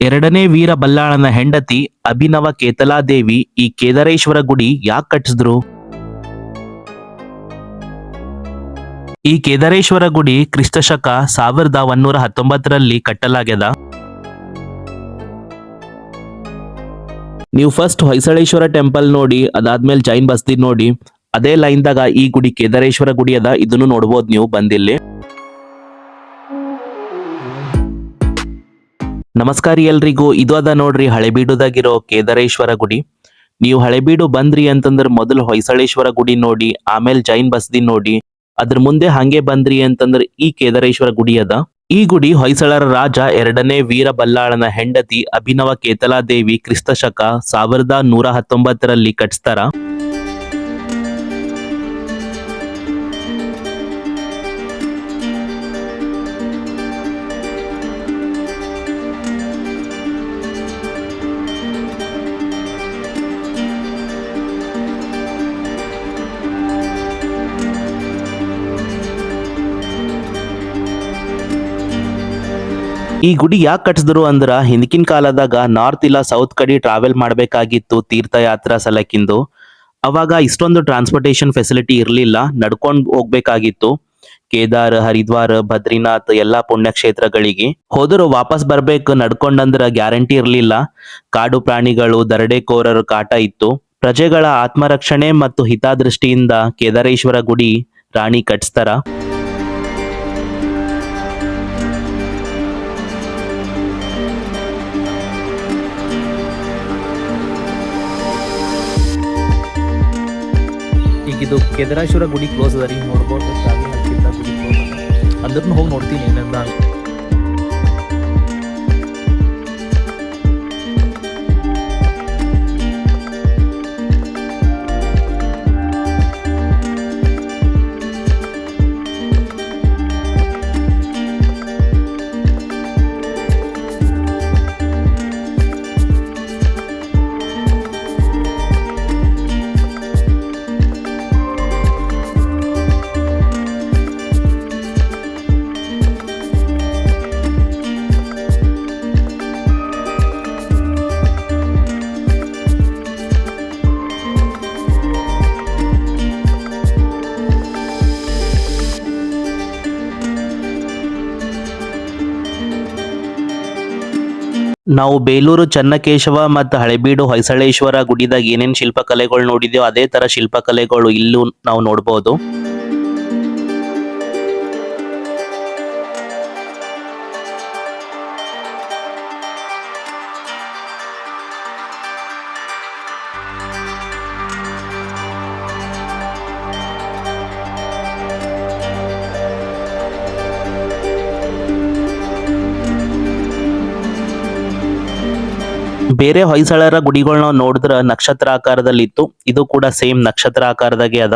ಎರಡನೇ ವೀರ ಬಲ್ಲಾಳನ ಹೆಂಡತಿ ಅಭಿನವ ಕೇತಲಾದೇವಿ ಈ ಕೇದಾರೇಶ್ವರ ಗುಡಿ ಯಾಕೆ ಕಟ್ಟಿಸಿದ್ರು? ಈ ಕೇದಾರೇಶ್ವರ ಗುಡಿ ಕ್ರಿಸ್ತಶಕ 1119ರಲ್ಲಿ ಕಟ್ಟಲಾಗ್ಯದ. ನೀವು ಫಸ್ಟ್ ಹೊಯ್ಸಳೇಶ್ವರ ಟೆಂಪಲ್ ನೋಡಿ, ಅದಾದ್ಮೇಲೆ ಜೈನ್ ಬಸ್ತಿ ನೋಡಿ, ಅದೇ ಲೈನ್ ದಾಗ ಈ ಗುಡಿ ಕೇದಾರೇಶ್ವರ ಗುಡಿ ಅದ. ಇದನ್ನು ನೋಡ್ಬೋದು ನೀವು ಬಂದಿಲ್ಲಿ. ನಮಸ್ಕಾರ ಎಲ್ರಿಗೂ. ಇದು ಅದ ನೋಡ್ರಿ ಹಳೆಬೀಡುದಾಗಿರೋ ಕೇದಾರೇಶ್ವರ ಗುಡಿ. ನೀವು ಹಳೆಬೀಡು ಬಂದ್ರಿ ಅಂತಂದ್ರ ಮೊದಲು ಹೊಯ್ಸಳೇಶ್ವರ ಗುಡಿ ನೋಡಿ, ಆಮೇಲೆ ಜೈನ್ ಬಸ್ದಿ ನೋಡಿ, ಅದ್ರ ಮುಂದೆ ಹಂಗೆ ಬಂದ್ರಿ ಅಂತಂದ್ರ ಈ ಕೇದಾರೇಶ್ವರ ಗುಡಿ ಅದ. ಈ ಗುಡಿ ಹೊಯ್ಸಳರ ರಾಜ ಎರಡನೇ ವೀರ ಬಲ್ಲಾಳನ ಹೆಂಡತಿ ಅಭಿನವ ಕೇತಲಾದೇವಿ ಕ್ರಿಸ್ತಶಕ 1119ರಲ್ಲಿ ಕಟ್ಸ್ತಾರ. ಈ ಗುಡಿ ಯಾಕೆ ಕಟ್ಸಿದ್ರು ಅಂದ್ರ, ಹಿಂದಕಿನ ಕಾಲದಾಗ ನಾರ್ತ್ ಇಲ್ಲ ಸೌತ್ ಕಡೆ ಟ್ರಾವೆಲ್ ಮಾಡ್ಬೇಕಾಗಿತ್ತು ತೀರ್ಥಯಾತ್ರಾ ಸಲಕ್ಕಿಂದು. ಅವಾಗ ಇಷ್ಟೊಂದು ಟ್ರಾನ್ಸ್ಪೋರ್ಟೇಶನ್ ಫೆಸಿಲಿಟಿ ಇರಲಿಲ್ಲ, ನಡ್ಕೊಂಡು ಹೋಗ್ಬೇಕಾಗಿತ್ತು. ಕೇದಾರ್, ಹರಿದ್ವಾರ್, ಬದ್ರಿನಾಥ್ ಎಲ್ಲಾ ಪುಣ್ಯಕ್ಷೇತ್ರಗಳಿಗೆ ಹೋದರೂ ವಾಪಸ್ ಬರ್ಬೇಕು ನಡ್ಕೊಂಡಂದ್ರ ಗ್ಯಾರಂಟಿ ಇರಲಿಲ್ಲ. ಕಾಡು ಪ್ರಾಣಿಗಳು, ದರೋಡೆಕೋರರ ಕಾಟ ಇತ್ತು. ಪ್ರಜೆಗಳ ಆತ್ಮರಕ್ಷಣೆ ಮತ್ತು ಹಿತದೃಷ್ಟಿಯಿಂದ ಕೇದಾರೇಶ್ವರ ಗುಡಿ ರಾಣಿ ಕಟ್ಸ್ತಾರ. ಈಗ ಇದು ಕೇದಾರೇಶ್ವರ ಗುಡಿ ಕ್ಲೋಸ್ ಅದ ರೀ, ನೋಡ್ಬೋದು. ಗುಡಿ ಕ್ಲೋಸ್ ಅದ ಅಂದ್ರೂ ಹೋಗಿ ನೋಡ್ತೀನಿ ಏನಂದ. ನಾವು ಬೇಲೂರು ಚನ್ನಕೇಶವ ಮತ್ತು ಹಳೆಬೀಡು ಹೊಯ್ಸಳೇಶ್ವರ ಗುಡಿದಾಗ ಏನೇನ್ ಶಿಲ್ಪಕಲೆಗಳು ನೋಡಿದೇವೋ ಅದೇ ತರ ಶಿಲ್ಪಕಲೆಗಳು ಇಲ್ಲೂ ನಾವು ನೋಡ್ಬೋದು. ಬೇರೆ ಹೊಯ್ಸಳರ ಗುಡಿಗಳನ್ನ ನೋಡಿದ್ರ ನಕ್ಷತ್ರ ಆಕಾರದಲ್ಲಿತ್ತು, ಇದು ಕೂಡ ಸೇಮ್ ನಕ್ಷತ್ರ ಆಕಾರದಾಗೆ ಅದ.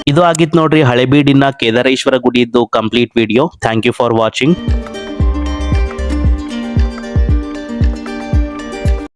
ಇದು ಆಗಿತ್ತು ನೋಡ್ರಿ ಹಳೆಬೀಡಿನ ಕೇದಾರೇಶ್ವರ ಗುಡಿದ್ದು complete video. Thank you for watching.